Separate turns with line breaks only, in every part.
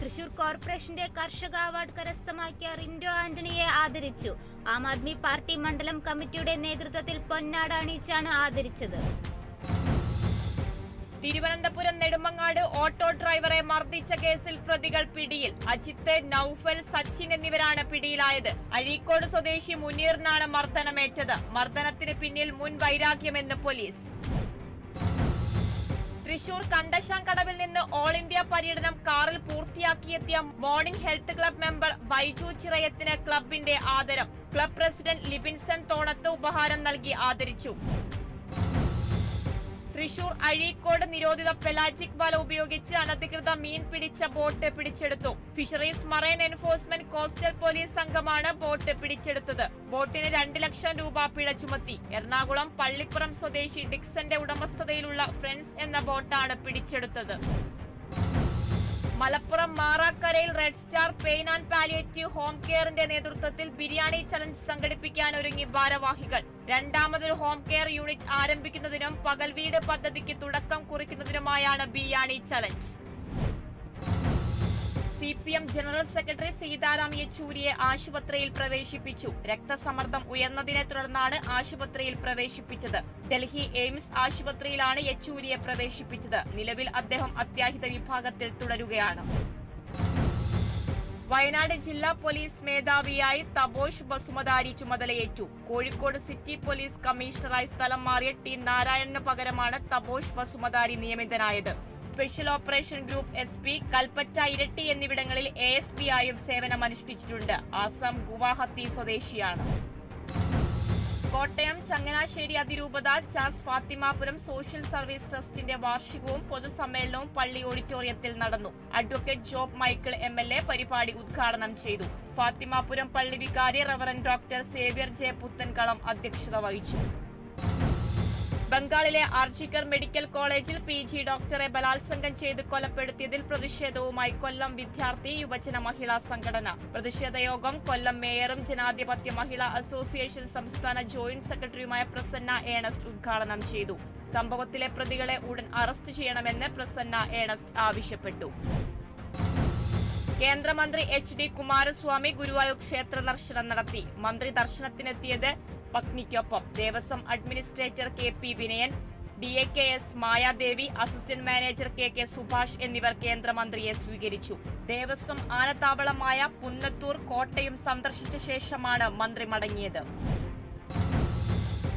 തൃശൂർ കോർപ്പറേഷന്റെ കർഷക അവാർഡ് കരസ്ഥമാക്കിയ റിൻഡോ ആന്റണിയെ ആദരിച്ചു. ആം ആദ്മി പാർട്ടി മണ്ഡലം കമ്മിറ്റിയുടെ നേതൃത്വത്തിൽ പൊന്നാട അണിയിച്ചാണ് ആദരിച്ചത്.
തിരുവനന്തപുരം നെടുമങ്ങാട് ഓട്ടോ ഡ്രൈവറെ മർദ്ദിച്ച കേസിൽ പ്രതികൾ പിടിയിൽ. അജിത്ത്, നൌഫൽ, സച്ചിൻ എന്നിവരാണ് പിടിയിലായത്. അഴീക്കോട് സ്വദേശി മുനീറിനാണ് മർദ്ദനമേറ്റത്. മർദ്ദനത്തിന് പിന്നിൽ മുൻ വൈരാഗ്യമെന്ന് പോലീസ്. തൃശൂർ കണ്ടശാങ്കടവിൽ നിന്ന് ഓൾ ഇന്ത്യ പര്യടനം കാറിൽ പൂർത്തിയാക്കിയെത്തിയ morning health club member Baiju ചിറയത്തിന് ക്ലബിന്റെ ആദരം. ക്ലബ് പ്രസിഡന്റ് ലിബിൻസൺ തോണത്ത് ഉപഹാരം നൽകി ആദരിച്ചു. തൃശൂർ അഴീക്കോട് നിരോധിത പെലാജിക് വല ഉപയോഗിച്ച് അനധികൃത മീൻ പിടിച്ച ബോട്ട് പിടിച്ചെടുത്തു. Fisheries marine enforcement coastal police സംഘമാണ് ബോട്ട് പിടിച്ചെടുത്തത്. ബോട്ടിന് 2 ലക്ഷം രൂപ പിഴ ചുമത്തി. എറണാകുളം പള്ളിപ്പുറം സ്വദേശി ഡിക്സന്റെ ഉടമസ്ഥതയിലുള്ള ഫ്രണ്ട്സ് എന്ന ബോട്ടാണ് പിടിച്ചെടുത്തത്. മലപ്പുറം മാറാക്കരയിൽ red star pain and palliative home കെയറിന്റെ നേതൃത്വത്തിൽ ബിരിയാണി ചലഞ്ച് സംഘടിപ്പിക്കാൻ ഒരുങ്ങി ഭാരവാഹികൾ. 2ാമതൊരു ഹോം കെയർ യൂണിറ്റ് ആരംഭിക്കുന്നതിനും പകൽ വീട് പദ്ധതിക്ക് തുടക്കം കുറിക്കുന്നതിനുമായാണ് biryani challenge. CPM general secretary Sitaram യെച്ചൂരിയെ ആശുപത്രിയിൽ പ്രവേശിപ്പിച്ചു. രക്തസമ്മർദ്ദം ഉയർന്നതിനെ തുടർന്നാണ് ആശുപത്രിയിൽ പ്രവേശിപ്പിച്ചത്. ഡൽഹി എയിംസ് ആശുപത്രിയിലാണ് യെച്ചൂരിയെ പ്രവേശിപ്പിച്ചത്. നിലവിൽ അദ്ദേഹം അത്യാഹിത വിഭാഗത്തിൽ തുടരുകയാണ്. വയനാട് ജില്ലാ പോലീസ് മേധാവിയായി തപോഷ് ബസുമതാരി ചുമതലയേറ്റു. കോഴിക്കോട് സിറ്റി പോലീസ് കമ്മീഷണറായി സ്ഥലം മാറിയ ടി നാരായണന് പകരമാണ് തപോഷ് ബസുമതാരി നിയമിതനായത്. Special operation group SP, Kalpetta, Iritty എന്നിവിടങ്ങളിൽ ASP ആയും സേവനമനുഷ്ഠിച്ചിട്ടുണ്ട്. ആസാം ഗുവാഹത്തി സ്വദേശിയാണ്. കോട്ടയം ചങ്ങനാശ്ശേരി അതിരൂപത ചാസ് ഫാത്തിമാപുരം സോഷ്യൽ സർവീസ് ട്രസ്റ്റിന്റെ വാർഷികവും പൊതുസമ്മേളനവും പള്ളി ഓഡിറ്റോറിയത്തിൽ നടന്നു. അഡ്വക്കേറ്റ് ജോബ് മൈക്കിൾ MLA പരിപാടി ഉദ്ഘാടനം ചെയ്തു. ഫാത്തിമാപുരം പള്ളി വികാരി reverend doctor Xavier J Puthenkalam അധ്യക്ഷത വഹിച്ചു. ബംഗാളിലെ ആർജിക്കർ മെഡിക്കൽ കോളേജിൽ PG ഡോക്ടറെ ബലാത്സംഗം ചെയ്ത് കൊലപ്പെടുത്തിയതിൽ പ്രതിഷേധവുമായി കൊല്ലം വിദ്യാർത്ഥി യുവജന മഹിളാ സംഘടന. പ്രതിഷേധ യോഗം കൊല്ലം മേയറും ജനാധിപത്യ മഹിളാ അസോസിയേഷൻ സംസ്ഥാന ജോയിന്റ് സെക്രട്ടറിയുമായ പ്രസന്ന ഏണസ്റ്റ് ഉദ്ഘാടനം ചെയ്തു. സംഭവത്തിലെ പ്രതികളെ ഉടൻ അറസ്റ്റ് ചെയ്യണമെന്ന് പ്രസന്ന ഏണസ്റ്റ് ആവശ്യപ്പെട്ടു. കേന്ദ്രമന്ത്രി HD കുമാരസ്വാമി ഗുരുവായൂർ ക്ഷേത്ര ദർശനം നടത്തി. മന്ത്രി ദർശനത്തിനെത്തിയത് പത്നിക്കൊപ്പം. Devaswom administrator KP Vinayan, DAKS Mayadevi, assistant manager KK Subhash എന്നിവർ കേന്ദ്രമന്ത്രിയെ സ്വീകരിച്ചു. ദേവസ്വം ആനത്താവളമായ പുന്നത്തൂർ, കോട്ടയം സന്ദർശിച്ച ശേഷമാണ് മന്ത്രി മടങ്ങിയത്.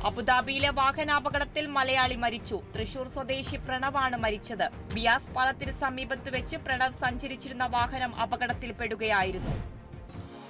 അബുദാബിയിലെ വാഹനാപകടത്തിൽ മലയാളി മരിച്ചു. തൃശൂർ സ്വദേശി പ്രണവാണ് മരിച്ചത്. ബിയാസ് പാലത്തിന് സമീപത്ത് വെച്ച് പ്രണവ് സഞ്ചരിച്ചിരുന്ന വാഹനം അപകടത്തിൽപ്പെടുകയായിരുന്നു.